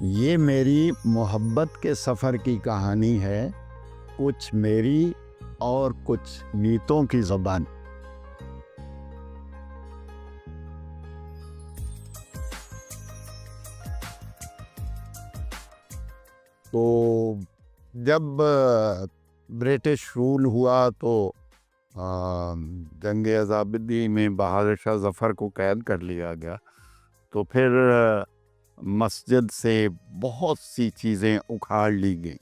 یہ میری محبت کے سفر کی کہانی ہے، کچھ میری اور کچھ گیتوں کی زبان۔ تو جب برٹش رول ہوا تو جنگ آزادی میں بہادر شاہ ظفر کو قید کر لیا گیا، تو پھر مسجد سے بہت سی چیزیں اکھاڑ لی گئیں،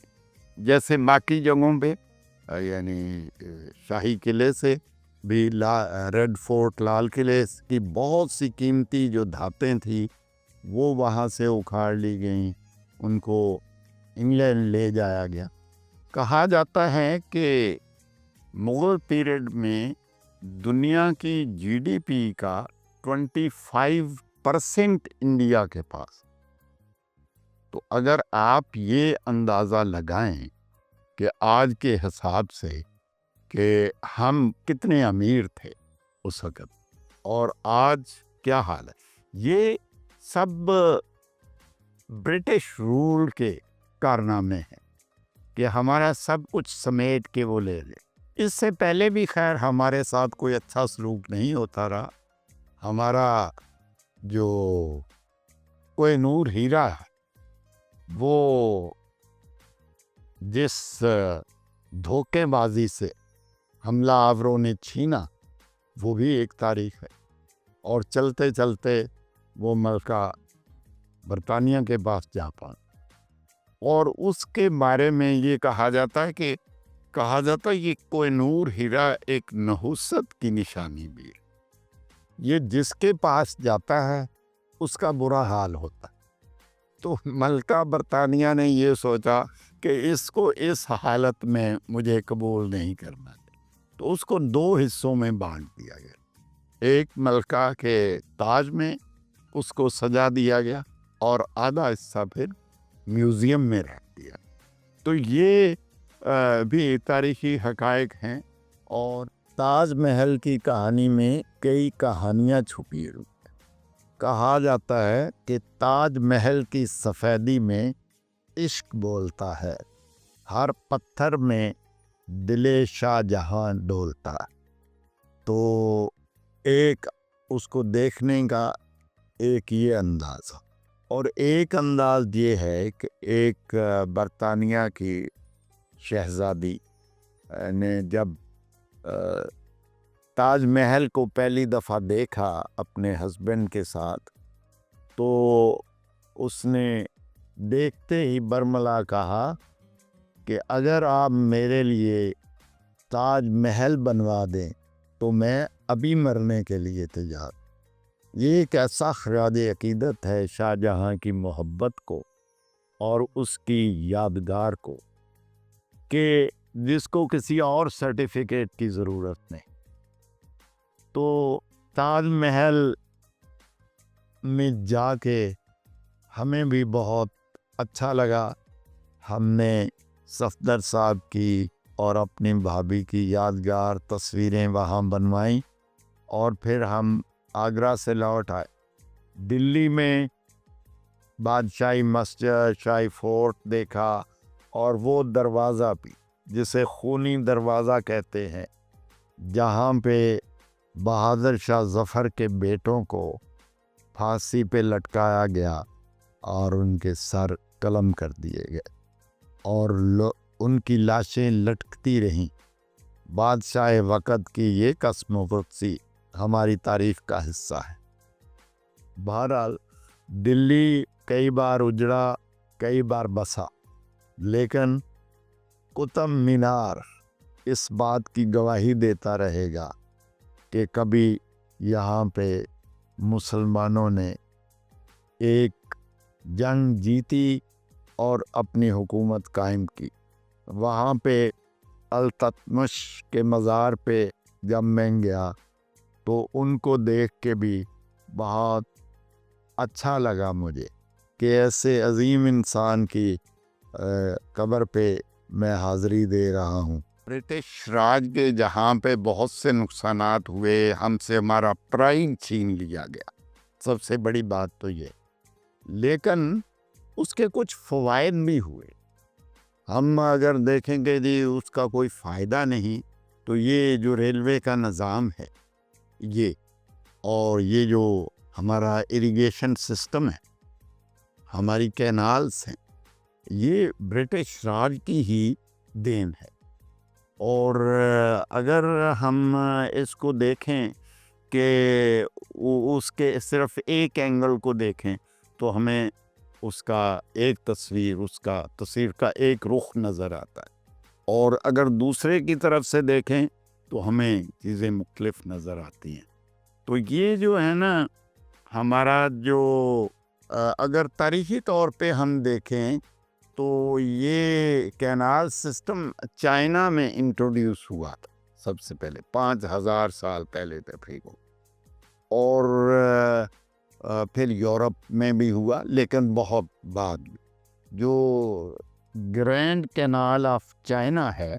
جیسے باقی جگہوں پہ، یعنی شاہی قلعے سے بھی ریڈ فورٹ، لال قلعے کی بہت سی قیمتی جو دھاتیں تھیں وہ وہاں سے اکھاڑ لی گئیں، ان کو انگلینڈ لے جایا گیا۔ کہا جاتا ہے کہ مغل پیریڈ میں دنیا کی جی ڈی پی کا 25% انڈیا کے پاس۔ تو اگر آپ یہ اندازہ لگائیں کہ آج کے حساب سے کہ ہم کتنے امیر تھے اس وقت اور آج کیا حال ہے، یہ سب برٹش رول کے کارنامے ہیں کہ ہمارا سب کچھ سمیٹ کے وہ لے لے۔ اس سے پہلے بھی خیر ہمارے ساتھ کوئی اچھا سلوک نہیں ہوتا رہا۔ ہمارا جو کوہ نور ہیرا ہے وہ جس دھوکے بازی سے حملہ آوروں نے چھینا وہ بھی ایک تاریخ ہے، اور چلتے چلتے وہ ملکہ برطانیہ کے پاس جا پا، اور اس کے بارے میں یہ کہا جاتا ہے یہ کوہ نور ہیرا ایک نحوست کی نشانی بھی ہے۔ یہ جس کے پاس جاتا ہے اس کا برا حال ہوتا ہے۔ تو ملکہ برطانیہ نے یہ سوچا کہ اس کو اس حالت میں مجھے قبول نہیں کرنا، تو اس کو 2 حصوں میں بانٹ دیا گیا۔ ایک ملکہ کے تاج میں اس کو سجا دیا گیا اور آدھا حصہ پھر میوزیم میں رکھ دیا۔ تو یہ بھی تاریخی حقائق ہیں، اور تاج محل کی کہانی میں کئی کہانیاں چھپی ہوئی ہیں۔ کہا جاتا ہے کہ تاج محل کی سفیدی میں عشق بولتا ہے، ہر پتھر میں دل شاہ جہاں ڈولتا ہے۔ تو ایک اس کو دیکھنے کا ایک یہ انداز، اور ایک انداز یہ ہے کہ ایک برطانیہ کی شہزادی نے جب تاج محل کو پہلی دفعہ دیکھا اپنے ہسبینڈ کے ساتھ، تو اس نے دیکھتے ہی برملا کہا کہ اگر آپ میرے لیے تاج محل بنوا دیں تو میں ابھی مرنے کے لیے تیار۔ یہ ایک ایسا خراج عقیدت ہے شاہ جہاں کی محبت کو اور اس کی یادگار کو، کہ جس کو کسی اور سرٹیفکیٹ کی ضرورت نہیں۔ تو تاج محل میں جا کے ہمیں بھی بہت اچھا لگا۔ ہم نے صفدر صاحب کی اور اپنی بھابھی کی یادگار تصویریں وہاں بنوائیں، اور پھر ہم آگرہ سے لوٹ آئے۔ دلی میں بادشاہی مسجد، شاہی فورٹ دیکھا، اور وہ دروازہ بھی جسے خونی دروازہ کہتے ہیں، جہاں پہ بہادر شاہ ظفر کے بیٹوں کو پھانسی پہ لٹکایا گیا اور ان کے سر قلم کر دیے گئے، اور ان کی لاشیں لٹکتی رہیں۔ بادشاہ وقت کی یہ قسم و قدسی ہماری تاریخ کا حصہ ہے۔ بہرحال دلی کئی بار اجڑا، کئی بار بسا، لیکن قطب مینار اس بات کی گواہی دیتا رہے گا کہ کبھی یہاں پہ مسلمانوں نے ایک جنگ جیتی اور اپنی حکومت قائم کی۔ وہاں پہ التتمش کے مزار پہ جب میں گیا تو ان کو دیکھ کے بھی بہت اچھا لگا مجھے کہ ایسے عظیم انسان کی قبر پہ میں حاضری دے رہا ہوں۔ برٹش راج کے جہاں پہ بہت سے نقصانات ہوئے، ہم سے ہمارا پرائڈ چھین لیا گیا، سب سے بڑی بات تو یہ۔ لیکن اس کے کچھ فوائد بھی ہوئے. ہم اگر دیکھیں گے جی اس کا کوئی فائدہ نہیں، تو یہ جو ریلوے کا نظام ہے یہ، اور یہ جو ہمارا اریگیشن سسٹم ہے، ہماری کینالز ہیں، یہ برٹش راج کی ہی دین ہے. اور اگر ہم اس کو دیکھیں کہ اس کے صرف ایک اینگل کو دیکھیں تو ہمیں اس کا ایک تصویر کا ایک رخ نظر آتا ہے، اور اگر دوسرے کی طرف سے دیکھیں تو ہمیں چیزیں مختلف نظر آتی ہیں. تو یہ جو ہے نا ہمارا جو اگر تاریخی طور پہ ہم دیکھیں تو یہ کینال سسٹم چائنا میں انٹروڈیوس ہوا تھا سب سے پہلے 5000 سال پہلے تقریباً، اور پھر یورپ میں بھی ہوا، لیکن بہت بعد میں. جو گرینڈ کینال آف چائنا ہے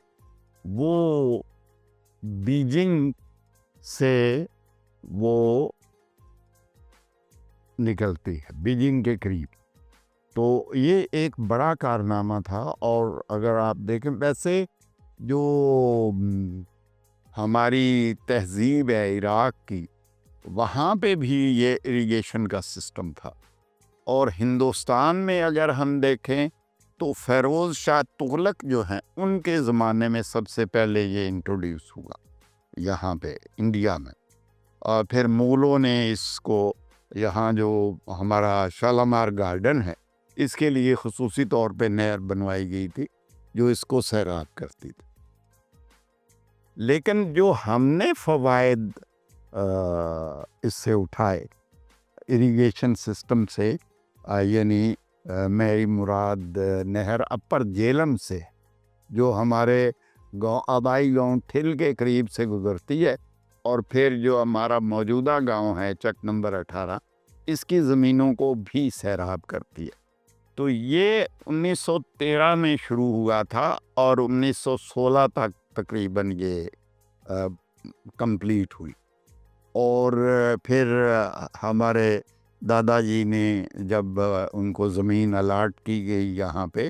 وہ بیجنگ سے وہ نکلتی ہے، بیجنگ کے قریب. تو یہ ایک بڑا کارنامہ تھا. اور اگر آپ دیکھیں ویسے جو ہماری تہذیب ہے عراق کی، وہاں پہ بھی یہ اریگیشن کا سسٹم تھا. اور ہندوستان میں اگر ہم دیکھیں تو فیروز شاہ تغلق جو ہیں ان کے زمانے میں سب سے پہلے یہ انٹروڈیوس ہوا یہاں پہ انڈیا میں. اور پھر مغلوں نے اس کو، یہاں جو ہمارا شالامار گارڈن ہے اس کے لیے خصوصی طور پہ نہر بنوائی گئی تھی جو اس کو سیراب کرتی تھی. لیکن جو ہم نے فوائد اس سے اٹھائے اریگیشن سسٹم سے، یعنی میری مراد نہر اپر جیلم سے جو ہمارے گاؤں آبائی گاؤں ٹھل کے قریب سے گزرتی ہے، اور پھر جو ہمارا موجودہ گاؤں ہے چک نمبر 18 اس کی زمینوں کو بھی سیراب کرتی ہے. تو یہ 1913 میں شروع ہوا تھا اور 1916 تک تقریباً یہ کمپلیٹ ہوئی. اور پھر ہمارے دادا جی نے جب ان کو زمین الاٹ کی گئی یہاں پہ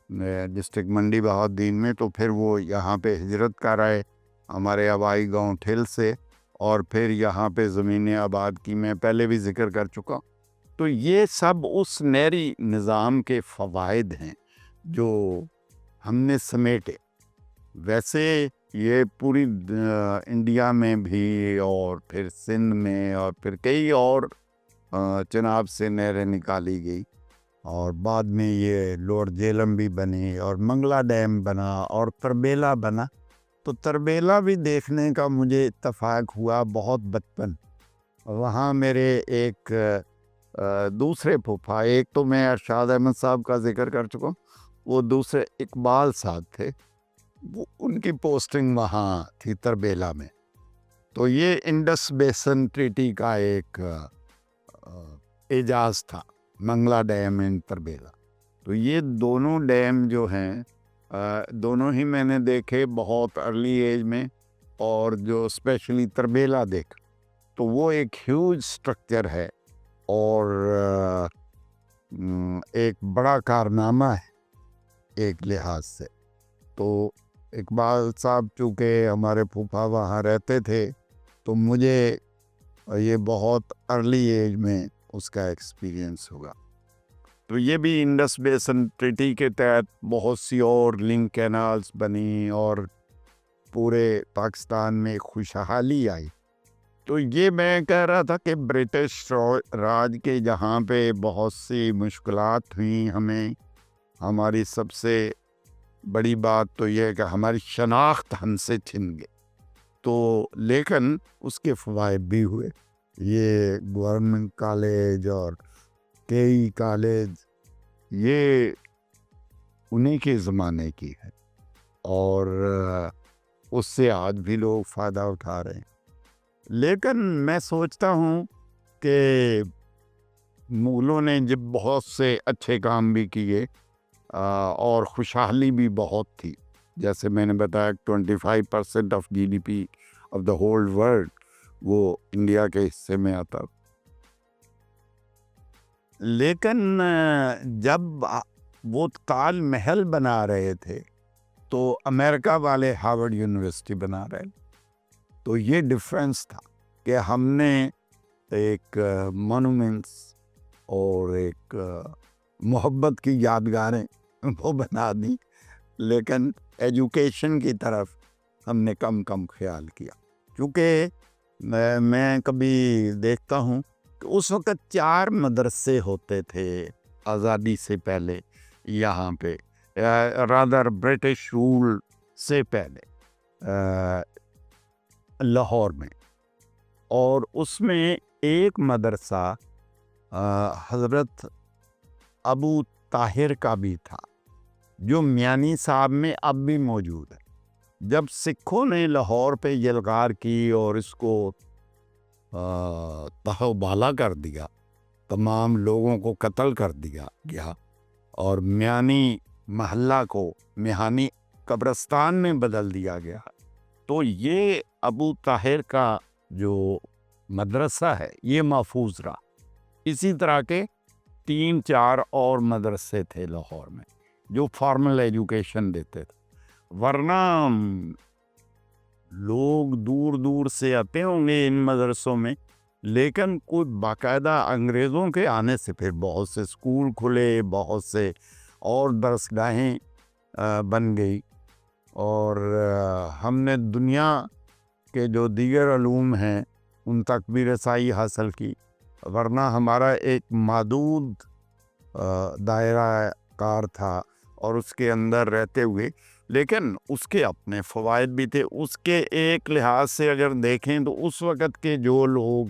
ڈسٹرکٹ منڈی بہاؤالدین میں، تو پھر وہ یہاں پہ ہجرت کر آئے ہمارے آبائی گاؤں ٹھل سے، اور پھر یہاں پہ زمینیں آباد کی. میں پہلے بھی ذکر کر چکا. تو یہ سب اس نہری نظام کے فوائد ہیں جو ہم نے سمیٹے. ویسے یہ پوری انڈیا میں بھی، اور پھر سندھ میں، اور پھر کئی اور چناب سے نہریں نکالی گئی، اور بعد میں یہ لوور جیلم بھی بنی، اور منگلا ڈیم بنا، اور تربیلا بنا. تو تربیلا بھی دیکھنے کا مجھے اتفاق ہوا بہت بچپن. وہاں میرے ایک دوسرے پھوپھا، ایک تو میں ارشاد احمد صاحب کا ذکر کر چکا ہوں، وہ دوسرے اقبال صاحب تھے، وہ ان کی پوسٹنگ وہاں تھی تربیلا میں. تو یہ انڈس بیسن ٹریٹی کا ایک اعجاز تھا، منگلا ڈیم اینڈ تربیلا. تو یہ دونوں ڈیم جو ہیں دونوں ہی میں نے دیکھے بہت ارلی ایج میں. اور جو اسپیشلی تربیلا دیکھ تو وہ ایک ہیوج سٹرکچر ہے اور ایک بڑا کارنامہ ہے ایک لحاظ سے. تو اقبال صاحب چونکہ ہمارے پھوپھا وہاں رہتے تھے تو مجھے یہ بہت ارلی ایج میں اس کا ایکسپیرینس ہوگا. تو یہ بھی انڈس بیسن ٹریٹی کے تحت بہت سی اور لنک کینالز بنی اور پورے پاکستان میں خوشحالی آئی. تو یہ میں کہہ رہا تھا کہ برٹش راج کے جہاں پہ بہت سی مشکلات ہوئیں ہمیں، ہماری سب سے بڑی بات تو یہ ہے کہ ہماری شناخت ہم سے چھن گئی. تو لیکن اس کے فوائد بھی ہوئے. یہ گورنمنٹ کالج اور کئی کالج یہ انہیں کے زمانے کی ہے، اور اس سے آج بھی لوگ فائدہ اٹھا رہے ہیں. لیکن میں سوچتا ہوں کہ مغلوں نے جب بہت سے اچھے کام بھی کیے اور خوشحالی بھی بہت تھی، جیسے میں نے بتایا 25% of GDP of the whole world وہ انڈیا کے حصے میں آتا. لیکن جب وہ تاج محل بنا رہے تھے تو امریکہ والے ہارورڈ یونیورسٹی بنا رہے، تو یہ ڈفرینس تھا کہ ہم نے ایک مونومنٹس اور ایک محبت کی یادگاریں وہ بنا دی، لیکن ایجوکیشن کی طرف ہم نے کم خیال کیا، کیونکہ میں کبھی دیکھتا ہوں کہ اس وقت 4 مدرسے ہوتے تھے آزادی سے پہلے یہاں پہ، رادر برٹش رول سے پہلے لاہور میں، اور اس میں ایک مدرسہ حضرت ابو طاہر کا بھی تھا جو میانی صاحب میں اب بھی موجود ہے۔ جب سکھوں نے لاہور پہ یلغار کی اور اس کو تہو بالا کر دیا، تمام لوگوں کو قتل کر دیا گیا اور میانی محلہ کو میانی قبرستان میں بدل دیا گیا، تو یہ ابو طاہر کا جو مدرسہ ہے یہ محفوظ رہا۔ اسی طرح کے 3-4 اور مدرسے تھے لاہور میں جو فارمل ایجوکیشن دیتے تھے، ورنہ لوگ دور دور سے آتے ہوں گے ان مدرسوں میں، لیکن کوئی باقاعدہ انگریزوں کے آنے سے پھر بہت سے اسکول کھلے، بہت سے اور درسگاہیں بن گئی، اور ہم نے دنیا کے جو دیگر علوم ہیں ان تک بھی رسائی حاصل کی، ورنہ ہمارا ایک محدود دائرہ کار تھا اور اس کے اندر رہتے ہوئے، لیکن اس کے اپنے فوائد بھی تھے۔ اس کے ایک لحاظ سے اگر دیکھیں تو اس وقت کے جو لوگ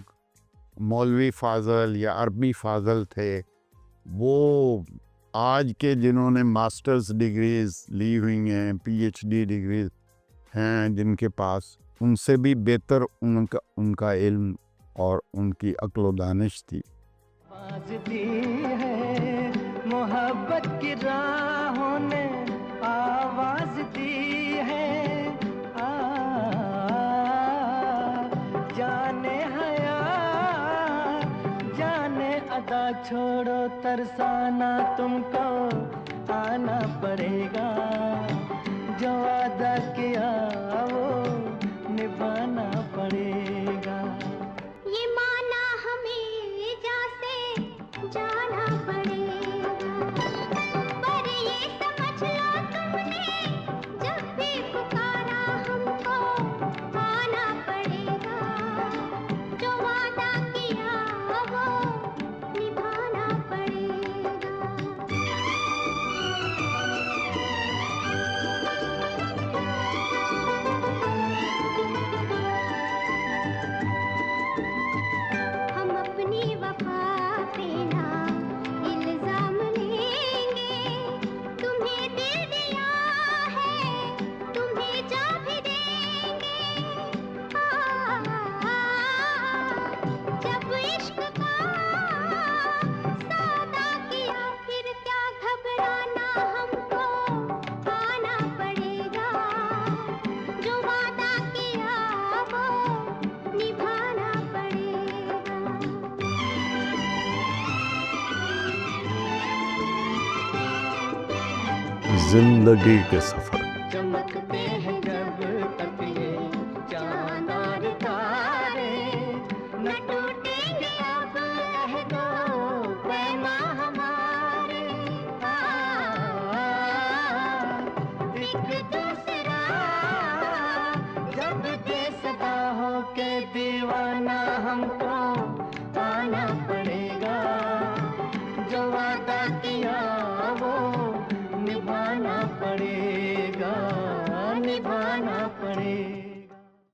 مولوی فاضل یا عربی فاضل تھے، وہ آج کے جنہوں نے ماسٹرز ڈگریز لی ہوئی ہیں، پی ایچ ڈی ڈگریز ہیں جن کے پاس، ان سے بھی بہتر ان کا علم اور ان کی عقل و دانش تھی۔ آواز دی ہے محبت کی راہوں نے، آواز دی ہے جانے حیا جانے ادا چھوڑو ترسانا، تم کو آنا پڑے گا، جو وعدہ کیا وہ نبھانا پڑے گا۔ یہ مانا ہمیں جیسے جانا پڑے گا، پر یہ سمجھ لو تم نے جب بھی پکارا ہم کو آنا پڑے گا، جو وعدہ کیا وہ نبھانا پڑے گا۔ ہم اپنی وفا پہ نہ الزام لیں گے، تمہیں دل دیا ہے تمہیں جا بھی دیں گے، جب عشق کا سودا کیا پھر کیا گھبرانا، ہم کو آنا پڑے گا، جو وعدہ کیا وہ نبھانا پڑے گا۔ زندگی کے سفر چمکتے ہیں جب تک یہ چاند اور تارے، نہ ٹوٹیں گے اب عہد و پیما ہمارے، ایک دوسرا جب دے صدا ہو کے دیوانہ، ہم کو آنا پڑے گا، جو وعدہ کیا وہ نبھانا پڑے گا، نبھانا پڑے گا۔